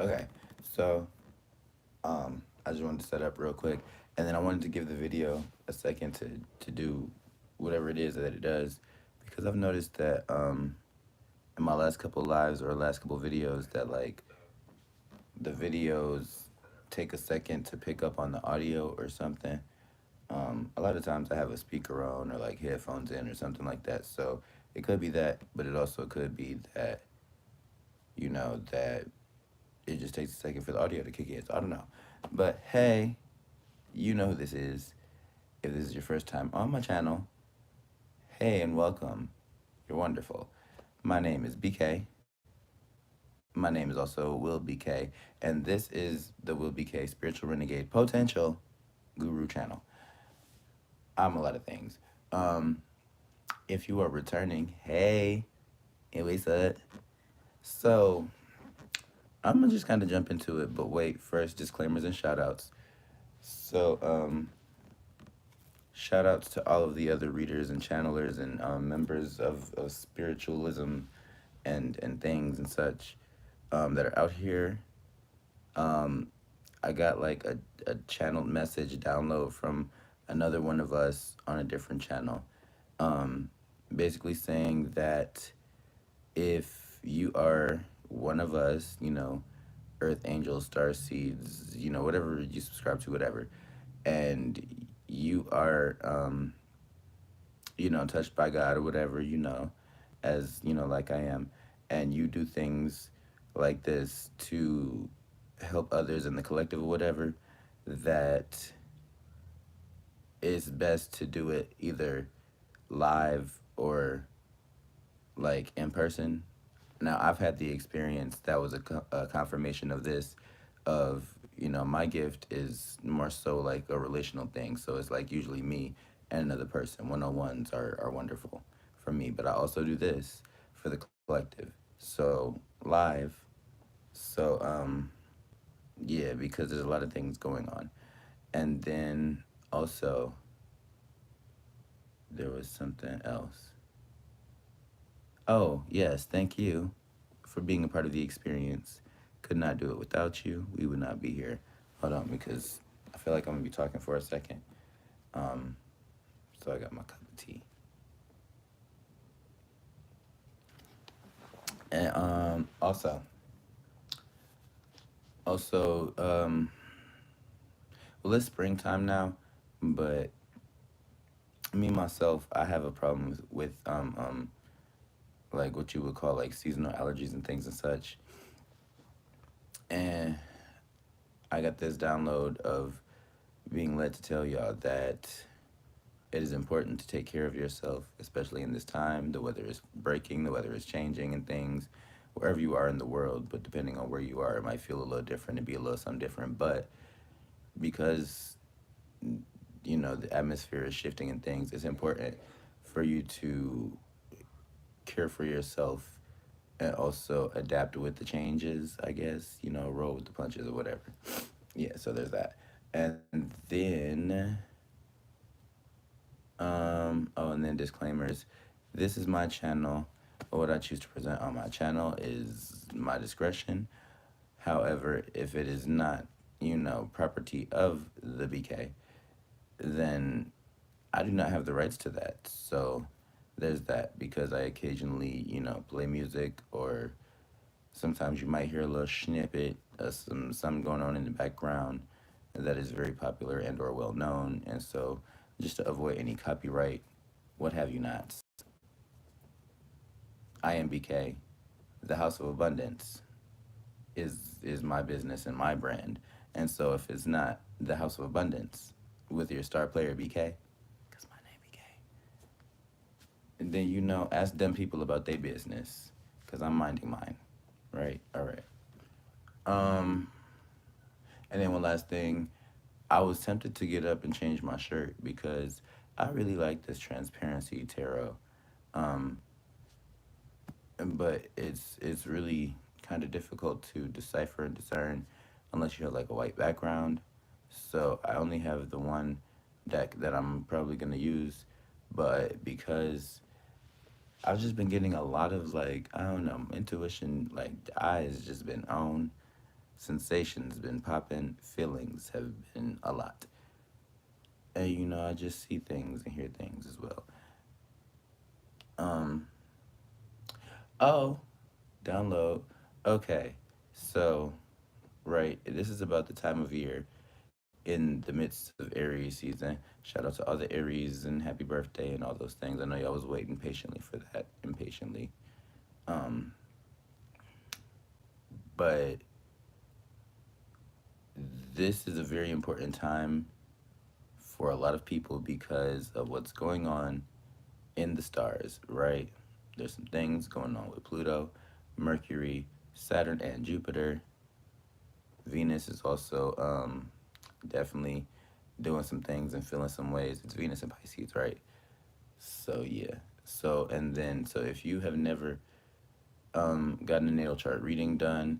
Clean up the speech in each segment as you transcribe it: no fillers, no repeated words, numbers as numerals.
Okay, so I just wanted to set up real quick, and then I wanted to give the video a second to do whatever it is that it does, because I've noticed that in my last couple lives or last couple videos that like the videos take a second to pick up on the audio or something. A lot of times I have a speaker on or like headphones in or something like that, so it could be that, but it also could be that that it just takes a second for the audio to kick in. So I don't know. But hey, you know who this is. If this is your first time on my channel, hey and welcome. You're wonderful. My name is BeeKayy. My name is also wbrazzellkinney. And this is the wbrazzellkinney Spiritual Renegade Potential Guru channel. I'm a lot of things. Um, if you are returning, hey, and what's up? So I'm gonna just kind of jump into it, but wait, first disclaimers and shoutouts. So, shout outs to all of the other readers and channelers and members of spiritualism and things and such that are out here. Um, I got like a channeled message download from another one of us on a different channel, um, basically saying that if you are one of us, Earth Angels, Star Seeds, whatever you subscribe to, whatever, and you are, touched by God or whatever, as, like I am, and you do things like this to help others in the collective or whatever, that it's best to do it either live or like in person. Now, I've had the experience that was a confirmation of this, of, my gift is more so like a relational thing. So it's like usually me and another person. One-on-ones are wonderful for me. But I also do this for the collective. So live. So, yeah, because there's a lot of things going on. And then also, there was something else. Oh, yes, thank you for being a part of the experience. Could not do it without you. We would not be here. Hold on, because I feel like I'm gonna be talking for a second. Um, so I got my cup of tea. And also, well, it's springtime now, but me myself, I have a problem with like what you would call like seasonal allergies and things and such. And I got this download of being led to tell y'all that it is important to take care of yourself, especially in this time. The weather is breaking, the weather is changing and things, wherever you are in the world. But depending on where you are, it might feel a little different and be a little something different. But because, the atmosphere is shifting and things, it's important for you to care for yourself and also adapt with the changes, I guess, roll with the punches or whatever. Yeah, so there's that. And then oh, and then disclaimers. This is my channel. What I choose to present on my channel is my discretion. However, if it is not, property of the BeeKayy, then I do not have the rights to that. So there's that, because I occasionally, play music, or sometimes you might hear a little snippet of something going on in the background that is very popular and or well known. And so just to avoid any copyright, what have you nots, I am BeeKayy. The House of Abundance is my business and my brand. And so if it's not the House of Abundance with your star player BeeKayy, because my name BeeKayy, and then ask them people about their business, because I'm minding mine. Right? All right. Um, and then one last thing, I was tempted to get up and change my shirt because I really like this transparency tarot. Um, but it's really kind of difficult to decipher and discern unless you have like a white background. So I only have the one deck that I'm probably gonna use, but because I've just been getting a lot of like, I don't know, intuition, like the eye has just been on. sensations been popping, feelings have been a lot. And I just see things and hear things as well. Um, oh, download. Okay, so, right, this is about the time of year in the midst of Aries season. Shout out to all the Aries and happy birthday and all those things. I know y'all was waiting patiently for that, impatiently. Um, but this is a very important time for a lot of people because of what's going on in the stars, right? There's some things going on with Pluto, Mercury, Saturn, and Jupiter. Venus is also definitely doing some things and feeling some ways. It's Venus and Pisces, right? So yeah. So if you have never gotten a natal chart reading done,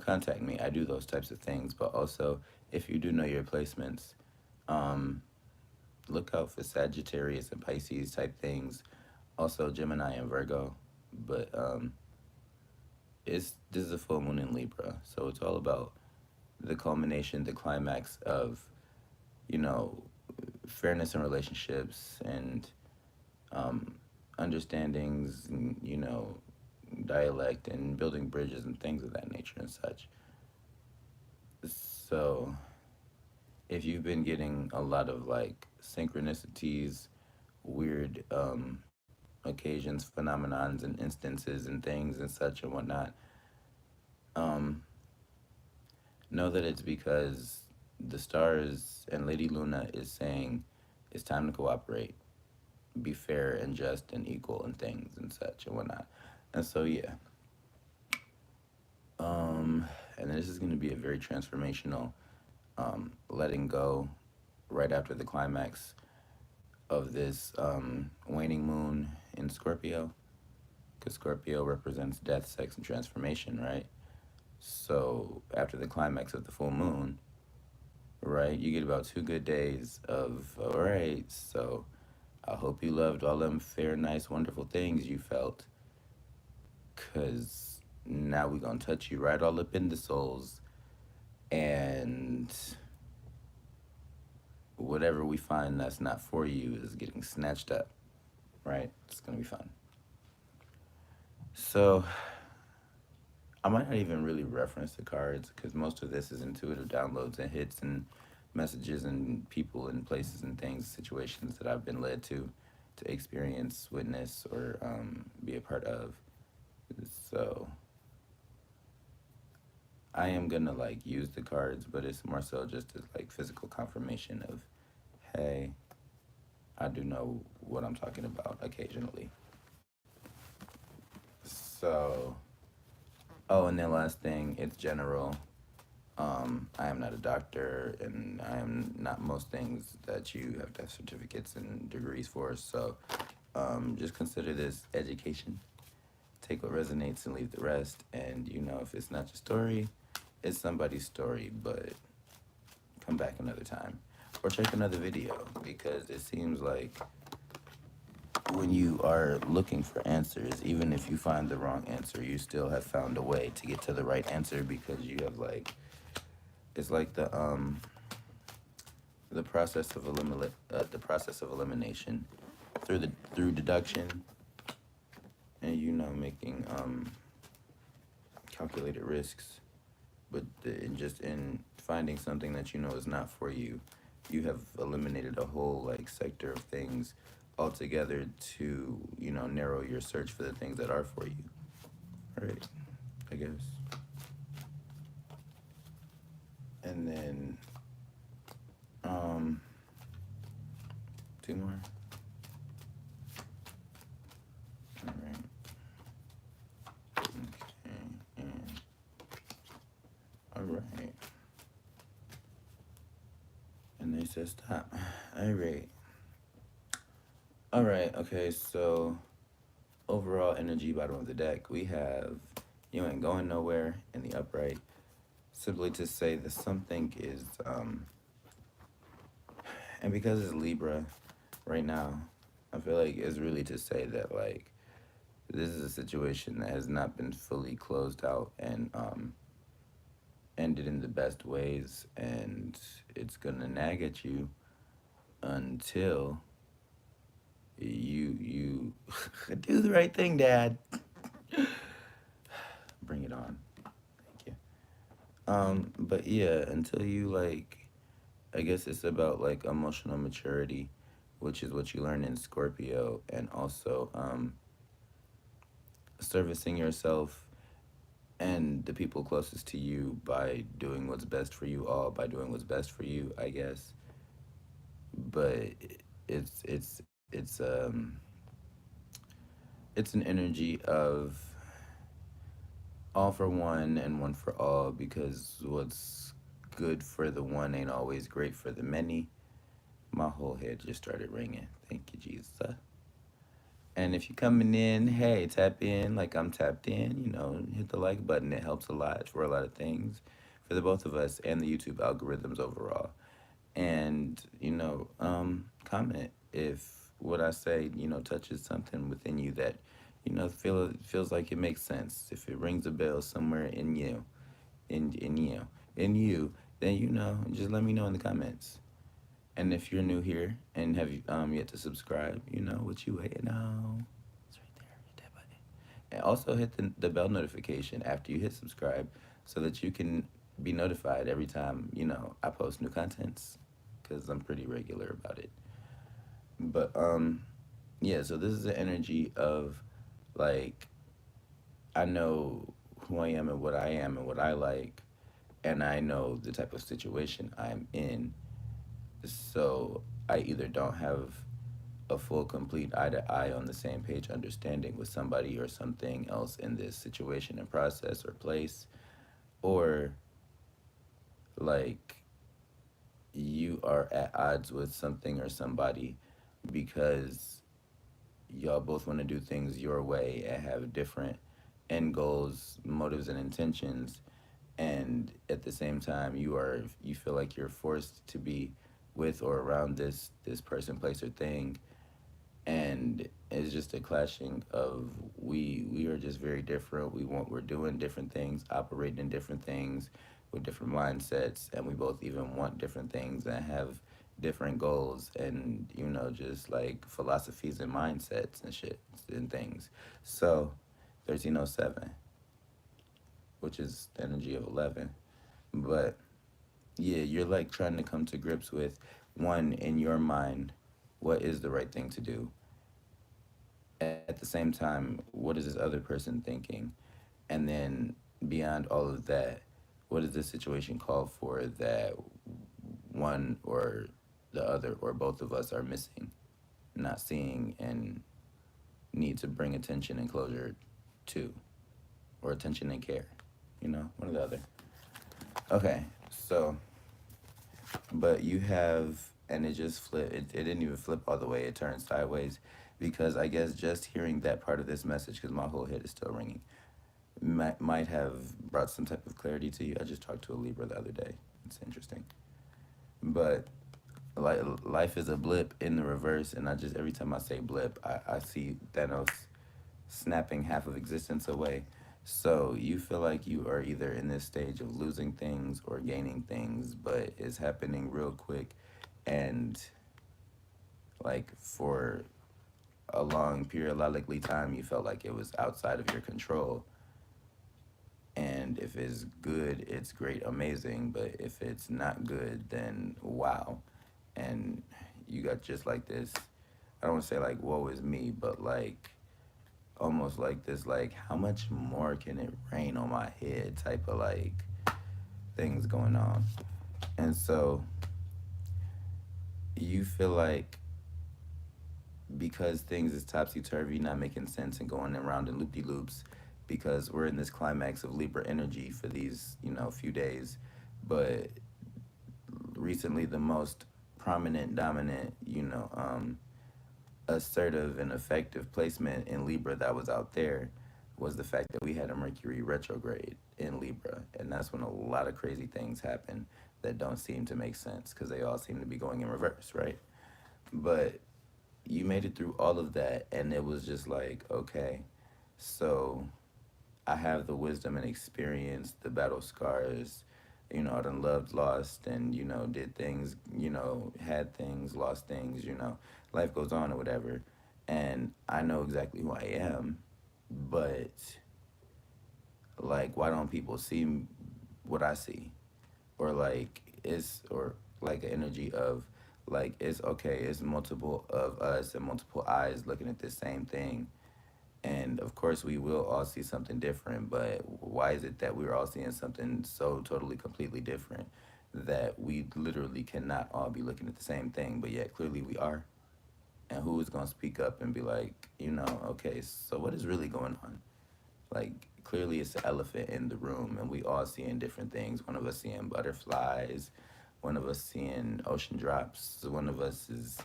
contact me. I do those types of things. But also, if you do know your placements, um, look out for Sagittarius and Pisces type things. Also Gemini and Virgo. But this is a full moon in Libra, so it's all about the culmination, the climax of you know fairness in relationships and um, understandings, and dialect and building bridges and things of that nature and such. So if you've been getting a lot of like synchronicities, weird occasions, phenomenons, and instances and things and such and whatnot, um, know that it's because the stars and Lady Luna is saying it's time to cooperate, be fair and just and equal and things and such and whatnot. And so yeah, and this is going to be a very transformational letting go right after the climax of this waning moon in Scorpio, because Scorpio represents death, sex, and transformation, right? So after the climax of the full moon, right, you get about 2 good days of, all right, so I hope you loved all them fair, nice, wonderful things you felt, because now we're going to touch you right all up in the souls, and whatever we find that's not for you is getting snatched up, right? It's going to be fun. So I might not even really reference the cards because most of this is intuitive downloads and hits and messages and people and places and things, situations that I've been led to experience, witness, or be a part of. So I am gonna like use the cards, but it's more so just as like physical confirmation of, hey, I do know what I'm talking about occasionally. So, oh, and then last thing, it's general. I am not a doctor, and I am not most things that you have to have certificates and degrees for. So, just consider this education. Take what resonates and leave the rest. And if it's not your story, it's somebody's story. But come back another time, or check another video, because it seems like when you are looking for answers, even if you find the wrong answer, you still have found a way to get to the right answer, because you have like, it's like the process of elimination through deduction, and making calculated risks, but just in finding something that is not for you, you have eliminated a whole like sector of things altogether to narrow your search for the things that are for you. All right, I guess. And then two more. All right. Okay. And all right. And they said stop. All right. All right. Okay. So overall energy, bottom of the deck, we have you ain't going nowhere in the upright. Simply to say that something is and because it's Libra right now, I feel like it's really to say that like this is a situation that has not been fully closed out, end it in the best ways, and it's gonna nag at you until you do the right thing, Dad. Bring it on. Thank you. But yeah, until you like, I guess it's about like emotional maturity, which is what you learn in Scorpio, and also servicing yourself and the people closest to you by doing what's best for you all, by doing what's best for you, I guess. But it's it's an energy of all for one and one for all, because what's good for the one ain't always great for the many. My whole head just started ringing. Thank you, Jesus. And if you're coming in, hey, tap in like I'm tapped in. Hit the like button. It helps a lot for a lot of things, for the both of us and the YouTube algorithms overall. And comment if what I say touches something within you that feels like it makes sense. If it rings a bell somewhere in you, in you, then just let me know in the comments. And if you're new here and have yet to subscribe, what you waiting on? It's right there. Hit that button. And also hit the bell notification after you hit subscribe, so that you can be notified every time I post new contents, because I'm pretty regular about it. But yeah. So this is the energy of like, I know who I am and what I am and what I like, and I know the type of situation I'm in. So I either don't have a full, complete eye to eye on the same page understanding with somebody or something else in this situation and process or place, or like you are at odds with something or somebody because y'all both want to do things your way and have different end goals, motives, and intentions. And at the same time, you feel like you're forced to be with or around this person, place, or thing. And it's just a clashing of we are just very different. We're doing different things, operating in different things with different mindsets, and we both even want different things and have different goals, and just like philosophies and mindsets and shit and things. So 1307, which is the energy of 11. But yeah, you're like trying to come to grips with, one, in your mind, what is the right thing to do. At the same time, what is this other person thinking? And then beyond all of that, what does this situation call for that one or the other or both of us are missing, not seeing, and need to bring attention and closure to, or attention and care, one or the other. Okay, so, but you have, and it just flipped, it didn't even flip all the way, it turned sideways, because I guess just hearing that part of this message, because my whole head is still ringing, might have brought some type of clarity to you. I just talked to a Libra the other day. It's interesting. But like, life is a blip in the reverse, and I just, every time I say blip, I see Thanos snapping half of existence away. So you feel like you are either in this stage of losing things or gaining things, but it's happening real quick, and like for a long periodically time you felt like it was outside of your control. And if it's good, it's great, amazing. But if it's not good, then wow. And you got just like this, I don't want to say like woe is me, but like almost like this, like how much more can it rain on my head type of like things going on. And so you feel like, because things is topsy-turvy, not making sense, and going around in loop-de-loops, because we're in this climax of Libra energy for these few days. But recently the most prominent, dominant, assertive and effective placement in Libra that was out there was the fact that we had a Mercury retrograde in Libra. And that's when a lot of crazy things happen that don't seem to make sense, because they all seem to be going in reverse, right? But you made it through all of that, and it was just like, okay, so I have the wisdom and experience, the battle scars, I done loved, lost, and, did things, had things, lost things, life goes on or whatever. And I know exactly who I am, but like, why don't people see what I see? Or like, or like an energy of, like, it's okay, it's multiple of us and multiple eyes looking at the same thing. And of course, we will all see something different, but why is it that we're all seeing something so totally, completely different that we literally cannot all be looking at the same thing, but yet clearly we are? And who is going to speak up and be like, okay, so what is really going on? Like, clearly it's the elephant in the room, and we all seeing different things. One of us seeing butterflies, one of us seeing ocean drops, one of us is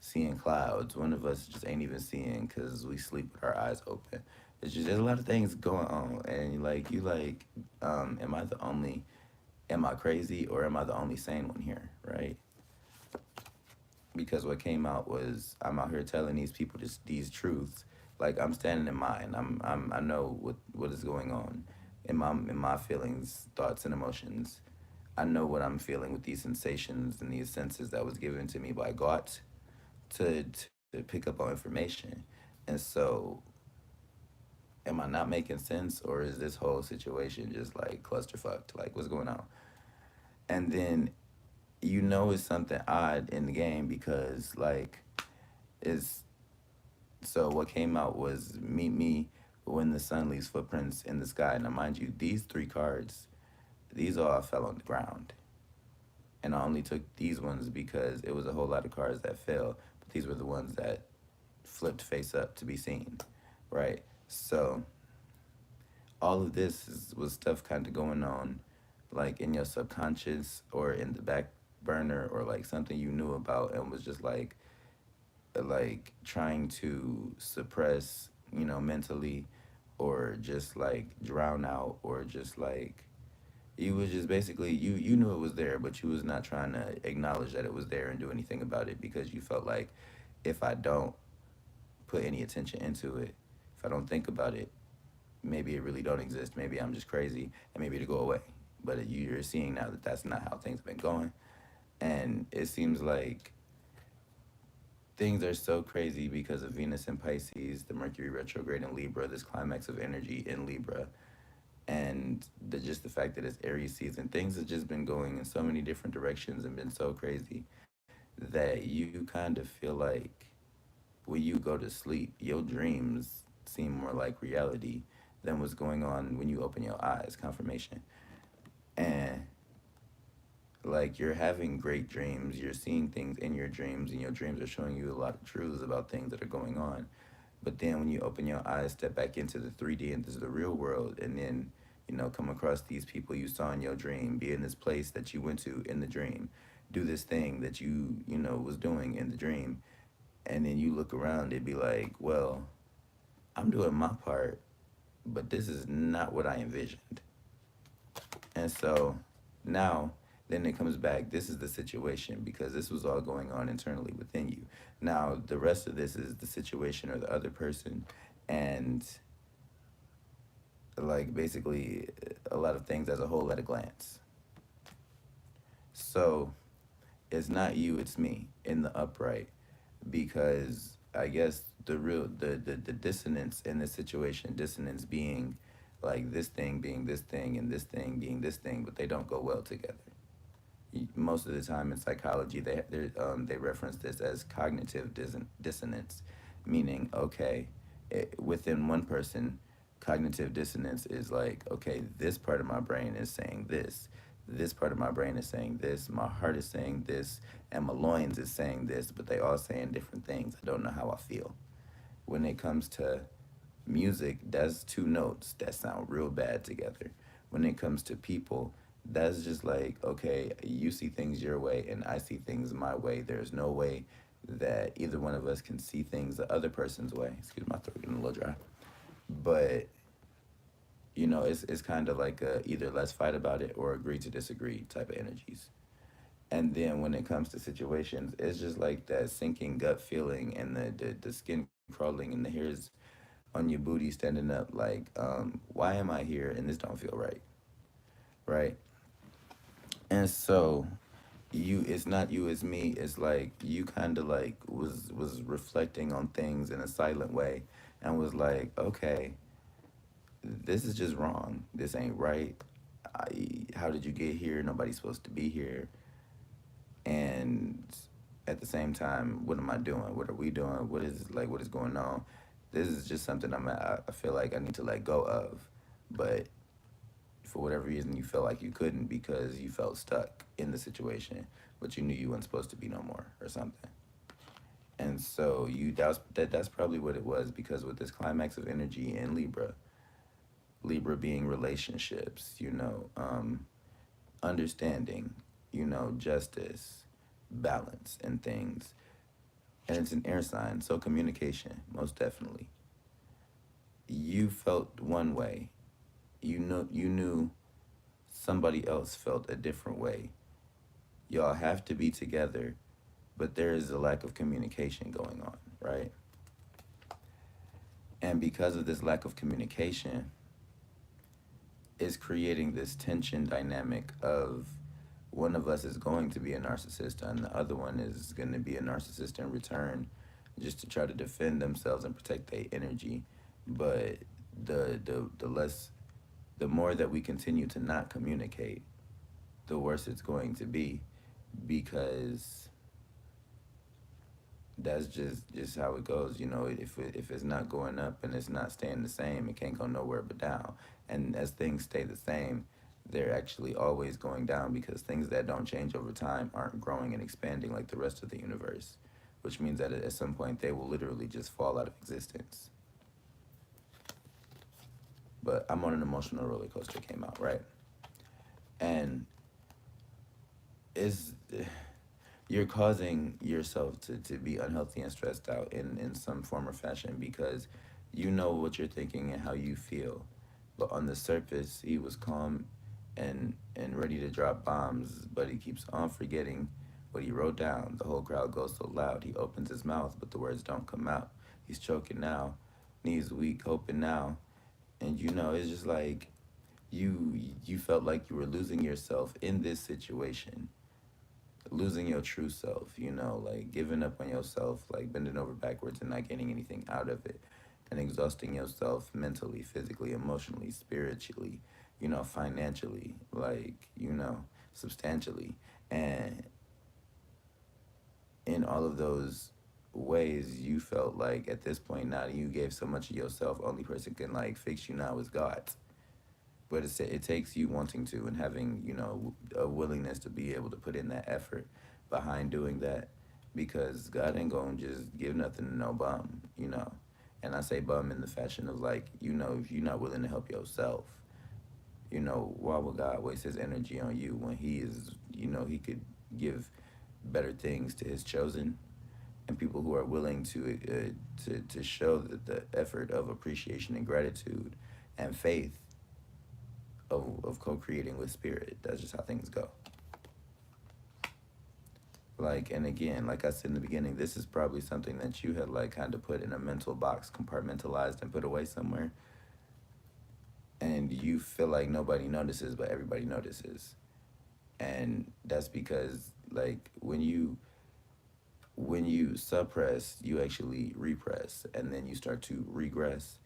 seeing clouds, one of us just ain't even seeing because we sleep with our eyes open. It's just, there's a lot of things going on, and like, am I the only, am I crazy, or am I the only sane one here, right? Because what came out was, I'm out here telling these people just these truths. Like, I'm standing in mine. I know what is going on in my feelings, thoughts, and emotions. I know what I'm feeling with these sensations and these senses that was given to me by God to pick up on information. And so, am I not making sense, or is this whole situation just like clusterfucked? Like, what's going on? And then, it's something odd in the game because, like, it's so what came out was meet me when the sun leaves footprints in the sky. Now, mind you, these three cards, these all fell on the ground. And I only took these ones because it was a whole lot of cards that fell, but these were the ones that flipped face up to be seen, right? So all of this was stuff kind of going on, like in your subconscious or in the back burner, or like something you knew about and was just like trying to suppress, mentally, or just like drown out, or just like you was just basically, you knew it was there, but you was not trying to acknowledge that it was there and do anything about it, because you felt like, if I don't put any attention into it, if I don't think about it, maybe it really don't exist. Maybe I'm just crazy, and maybe it'll go away. But you're seeing now that that's not how things have been going, and it seems like things are so crazy because of Venus in Pisces, the Mercury retrograde in Libra, this climax of energy in Libra, and just the fact that it's Aries season. Things have just been going in so many different directions and been so crazy that you kind of feel like when you go to sleep, your dreams seem more like reality than what's going on when you open your eyes. Confirmation. And like, you're having great dreams, you're seeing things in your dreams, and your dreams are showing you a lot of truths about things that are going on. But then when you open your eyes, step back into the 3D and this is the real world, and then, come across these people you saw in your dream, be in this place that you went to in the dream, do this thing that was doing in the dream, and then you look around, it'd be like, well, I'm doing my part, but this is not what I envisioned. And so now, then it comes back, this is the situation, because this was all going on internally within you. Now, the rest of this is the situation or the other person, and like, basically a lot of things as a whole at a glance. So it's not you, it's me in the upright, because I guess the dissonance in this situation, dissonance being like this thing being this thing and this thing being this thing, but they don't go well together. Most of the time in psychology, they reference this as cognitive dissonance, meaning, okay, within one person, cognitive dissonance is like, okay, this part of my brain is saying this part of my brain is saying this, my heart is saying this, and my loins is saying this, but they all saying different things. I don't know how I feel. When it comes to music, that's two notes that sound real bad together. When it comes to people, that's just like, okay, you see things your way and I see things my way. There's no way that either one of us can see things the other person's way. Excuse my throat getting a little dry. But it's kind of like either let's fight about it or agree to disagree type of energies. And then when it comes to situations, it's just like that sinking gut feeling and the skin crawling and the hairs on your booty standing up, like, why am I here and this don't feel right? Right? And so it's not you, it's me. It's like you kind of like was reflecting on things in a silent way and was like, okay, this is just wrong. This ain't right. How did you get here? Nobody's supposed to be here. And at the same time, what am I doing? What are we doing? What is going on? This is just something I feel like I need to let go of. But for whatever reason, you felt like you couldn't because you felt stuck in the situation, but you knew you weren't supposed to be no more or something. And so that's probably what it was, because with this climax of energy in Libra being relationships, understanding, justice, balance, and things. And it's an air sign, so communication, most definitely. You felt one way. You knew somebody else felt a different way. Y'all have to be together, but there is a lack of communication going on, right? And because of this lack of communication, it's creating this tension dynamic of one of us is going to be a narcissist and the other one is going to be a narcissist in return, just to try to defend themselves and protect their energy. But the more that we continue to not communicate, the worse it's going to be, because that's just how it goes. If it's not going up and it's not staying the same, it can't go nowhere but down. And as things stay the same, they're actually always going down, because things that don't change over time aren't growing and expanding like the rest of the universe, which means that at some point they will literally just fall out of existence. But I'm on an emotional roller coaster came out, right? And is you're causing yourself to be unhealthy and stressed out in some form or fashion, because you know what you're thinking and how you feel. But on the surface, he was calm and ready to drop bombs, but he keeps on forgetting what he wrote down. The whole crowd goes so loud. He opens his mouth, but the words don't come out. He's choking now, knees weak, hoping now. And it's just like you felt like you were losing yourself in this situation, losing your true self, like giving up on yourself, like bending over backwards and not getting anything out of it, and exhausting yourself mentally, physically, emotionally, spiritually, financially, like, substantially. And in all of those ways, you felt like at this point now you gave so much of yourself, only person can like fix you now is God. But it takes you wanting to and having, a willingness to be able to put in that effort behind doing that, because God ain't gonna just give nothing to no bum. And I say bum in the fashion of like, if you're not willing to help yourself, why would God waste his energy on you when he is, he could give better things to his chosen and people who are willing to show that the effort of appreciation and gratitude and faith of co-creating with spirit. That's just how things go. Like, and again, like I said in the beginning, this is probably something that you had like kind of put in a mental box, compartmentalized and put away somewhere. And you feel like nobody notices, but everybody notices. And that's because like when you suppress, you actually repress, and then you start to regress.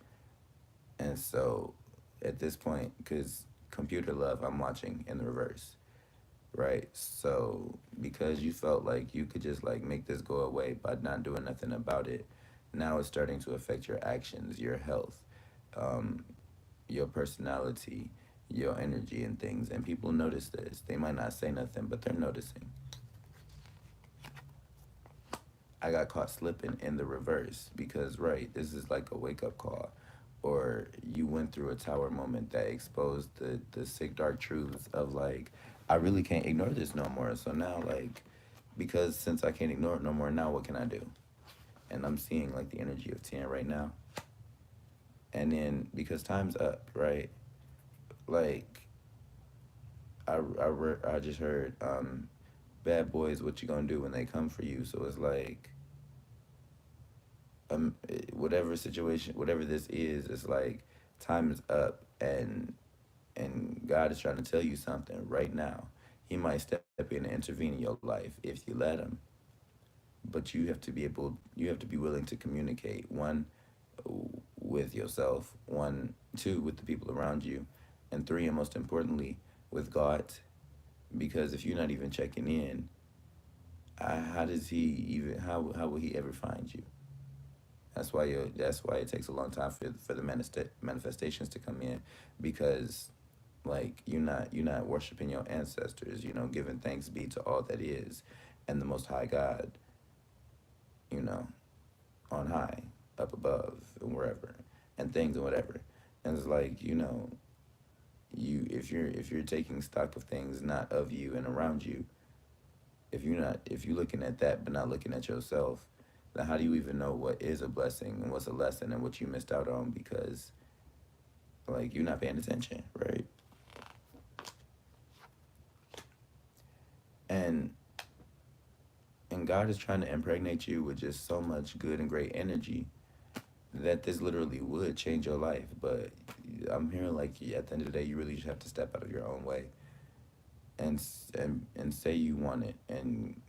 And so at this point, because computer love, I'm watching in the reverse, right? So because you felt like you could just like make this go away by not doing nothing about it, now it's starting to affect your actions, your health, um, your personality, your energy, and things. And people notice this. They might not say nothing, but they're noticing. I got caught slipping in the reverse because, right, this is like a wake up call. Or you went through a tower moment that exposed the sick, dark truths of like, I really can't ignore this no more. So now, like, because since I can't ignore it no more, now what can I do? And I'm seeing like the energy of 10 right now. And then because time's up, right? Like, I just heard, bad boys, what you gonna do when they come for you? So it's like, whatever situation, whatever this is, it's like time is up, and God is trying to tell you something right now. He might step in and intervene in your life if you let him. But you have to be willing to communicate. One, with yourself. One, two, with the people around you. And three, and most importantly, with God. Because if you're not even checking in, how does he even, how will he ever find you? That's why it takes a long time for the manifestations to come in, because like you're not worshiping your ancestors, giving thanks be to all that is, and the Most High God, you know, on high, up above, and wherever, and things and whatever. And it's like, if you're taking stock of things not of you and around you, if you're looking at that but not looking at yourself, then how do you even know what is a blessing and what's a lesson and what you missed out on because like you're not paying attention, right? And and God is trying to impregnate you with just so much good and great energy that this literally would change your life. But I'm hearing like at the end of the day, you really just have to step out of your own way and say you want it and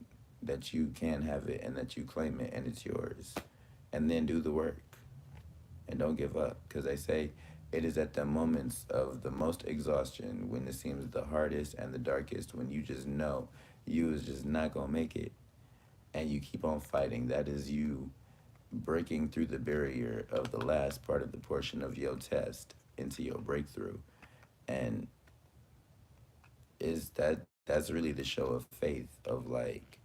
that you can have it and that you claim it and it's yours, and then do the work and don't give up, because they say it is at the moments of the most exhaustion, when it seems the hardest and the darkest, when you just know you is just not gonna make it, and you keep on fighting. That is you breaking through the barrier of the last part of the portion of your test into your breakthrough. And that's really the show of faith of like,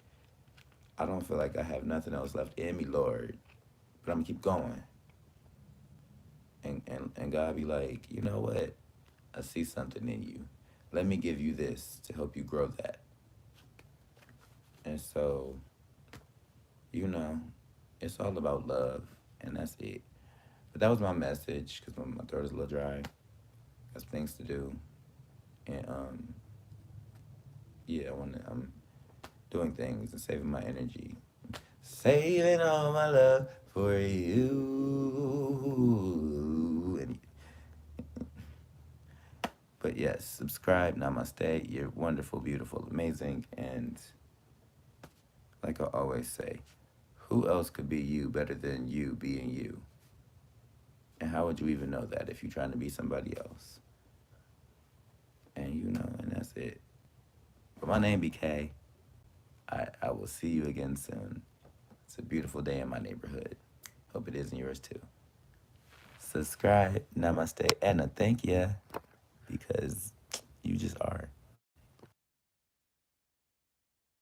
I don't feel like I have nothing else left in me, Lord, but I'm gonna keep going. And God be like, you know what? I see something in you. Let me give you this to help you grow that. And so, you know, it's all about love, and that's it. But that was my message, because my throat is a little dry. Got some things to do. And yeah, I'm doing things and saving my energy. Saving all my love for you. But yes, subscribe, namaste. You're wonderful, beautiful, amazing. And like I always say, who else could be you better than you being you? And how would you even know that if you're trying to be somebody else? And and that's it. But my name BeeKayy. I will see you again soon. It's a beautiful day in my neighborhood. Hope it is in yours too. Subscribe, namaste, and a thank ya, because you just are.